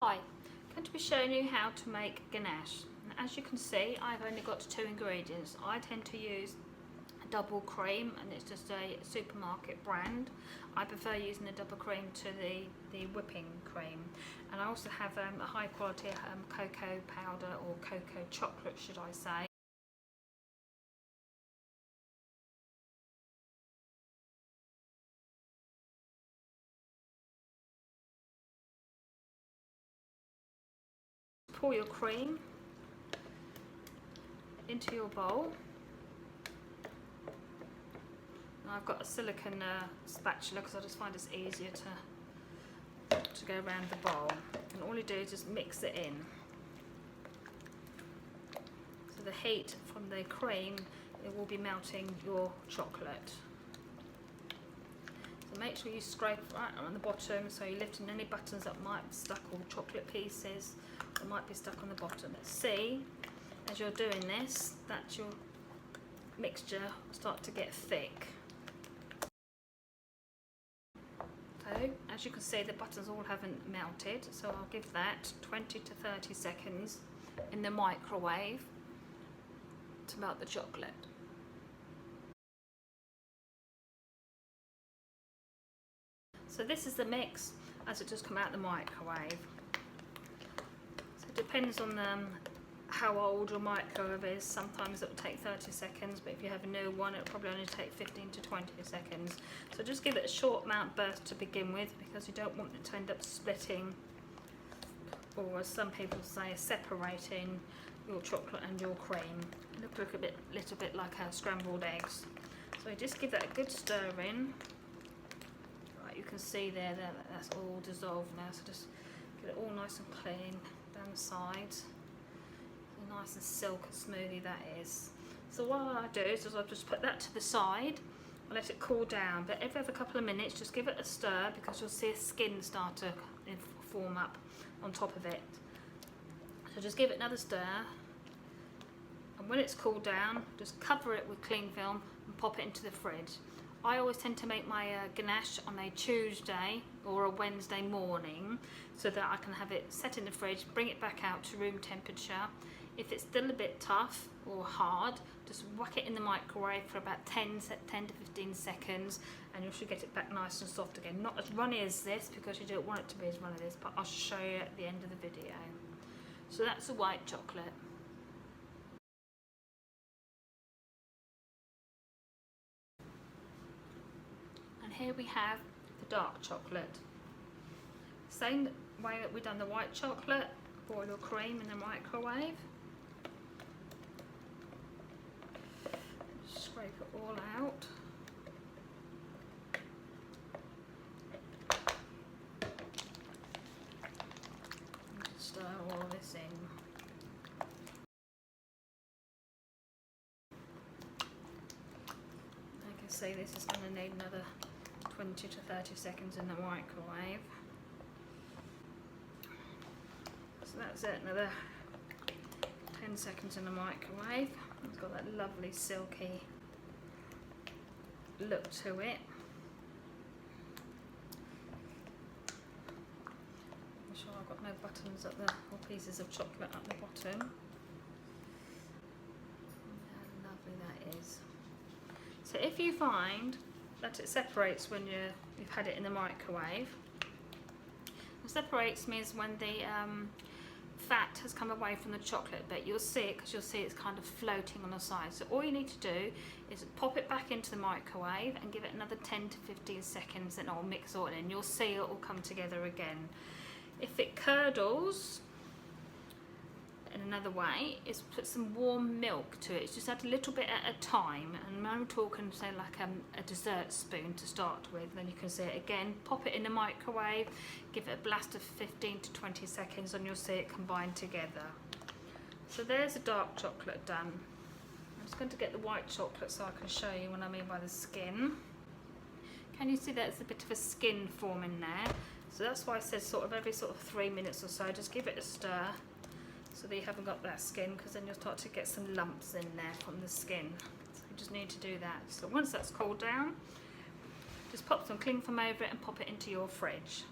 Hi, I'm going to be showing you how to make ganache. And as you can see, I've only got 2 ingredients. I tend to use a double cream, and it's just a supermarket brand. I prefer using the double cream to the whipping cream. And I also have a high quality cocoa powder, or cocoa chocolate should I say. Pour your cream into your bowl. And I've got a silicone spatula because I just find it's easier to go around the bowl. And all you do is just mix it in. So the heat from the cream, it will be melting your chocolate. So make sure you scrape right on the bottom, so you're lifting any buttons that might be stuck, or chocolate pieces that might be stuck on the bottom. See, as you're doing this, that your mixture will start to get thick. So as you can see, the buttons all haven't melted, so I'll give that 20 to 30 seconds in the microwave to melt the chocolate. So this is the mix as it just come out of the microwave. So it depends on how old your microwave is. Sometimes it will take 30 seconds, but if you have a new one, it'll probably only take 15 to 20 seconds. So just give it a short amount burst to begin with, because you don't want it to end up splitting, or as some people say, separating your chocolate and your cream. It'll look a little bit like scrambled eggs. So just give that a good stir in. You can see there that's all dissolved now, so just get it all nice and clean down the sides. So nice and silk and smoothie that is. So what I do is I'll just put that to the side and let it cool down, but every other couple of minutes just give it a stir, because you'll see a skin start to form up on top of it. So just give it another stir, and when it's cooled down, just cover it with cling film and pop it into the fridge. I always tend to make my ganache on a Tuesday or a Wednesday morning, so that I can have it set in the fridge, bring it back out to room temperature. If it's still a bit tough or hard, just whack it in the microwave for about 10 to 15 seconds, and you should get it back nice and soft again. Not as runny as this, because you don't want it to be as runny as this, but I'll show you at the end of the video. So that's the white chocolate. Here we have the dark chocolate. Same way that we've done the white chocolate, boil your cream in the microwave. Scrape it all out. And stir all this in. I can see this is going to need another 20 to 30 seconds in the microwave. So that's it, another 10 seconds in the microwave. It's got that lovely silky look to it. I'm sure I've got no buttons up there, or pieces of chocolate at the bottom. How lovely that is. So if you find that it separates when you've had it in the microwave. What separates means when the fat has come away from the chocolate, but you'll see it, because you'll see it's kind of floating on the side. So all you need to do is pop it back into the microwave and give it another 10 to 15 seconds, and it'll mix all in. You'll see it all come together again. If it curdles, in another way is put some warm milk to it. It's just add a little bit at a time, and I'm talking, say, like a dessert spoon to start with. Then you can see it again, pop it in the microwave, give it a blast of 15 to 20 seconds, and you'll see it combine together. So there's the dark chocolate done. I'm just going to get the white chocolate so I can show you what I mean by the skin. Can you see there's a bit of a skin forming there? So that's why I said every 3 minutes or so, just give it a stir, so that you haven't got that skin, because then you'll start to get some lumps in there from the skin. So you just need to do that. So once that's cooled down, just pop some cling film over it and pop it into your fridge.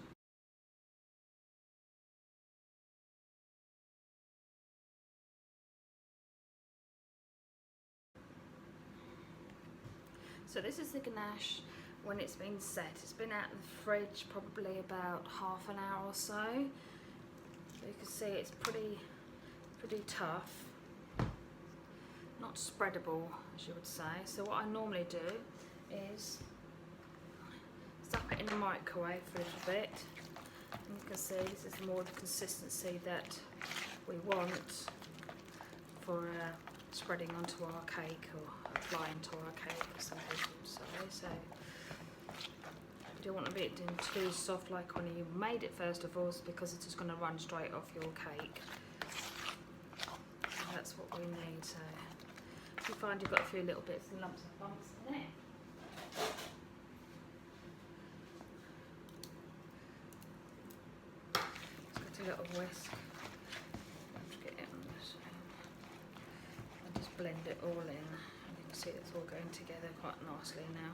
So this is the ganache when it's been set. It's been out of the fridge probably about half an hour or so. You can see it's pretty tough, not spreadable as you would say. So what I normally do is stuff it in the microwave for a little bit. And you can see this is more the consistency that we want for spreading onto our cake or applying to our cake, as some people say. So you don't want to be doing too soft like when you made it first of all, because it's just going to run straight off your cake. And that's what we need. So if you find you've got a few little bits and lumps and bumps in there, just get a little whisk. Blend it all in, and you can see it's all going together quite nicely now,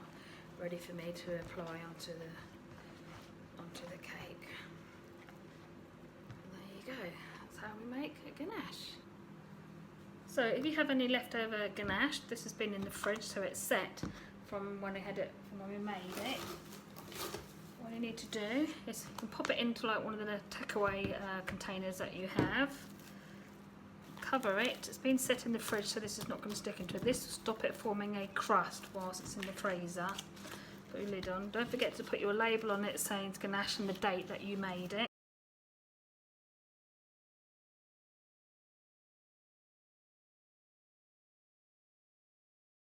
ready for me to apply onto the cake. And there you go, that's how we make a ganache. So if you have any leftover ganache, this has been in the fridge, so it's set from when we made it. What you need to do is you can pop it into like one of the takeaway containers that you have. Cover it. It's been set in the fridge, so this is not going to stick into it. This will stop it forming a crust whilst it's in the freezer. Put your lid on. Don't forget to put your label on it saying it's ganache and the date that you made it.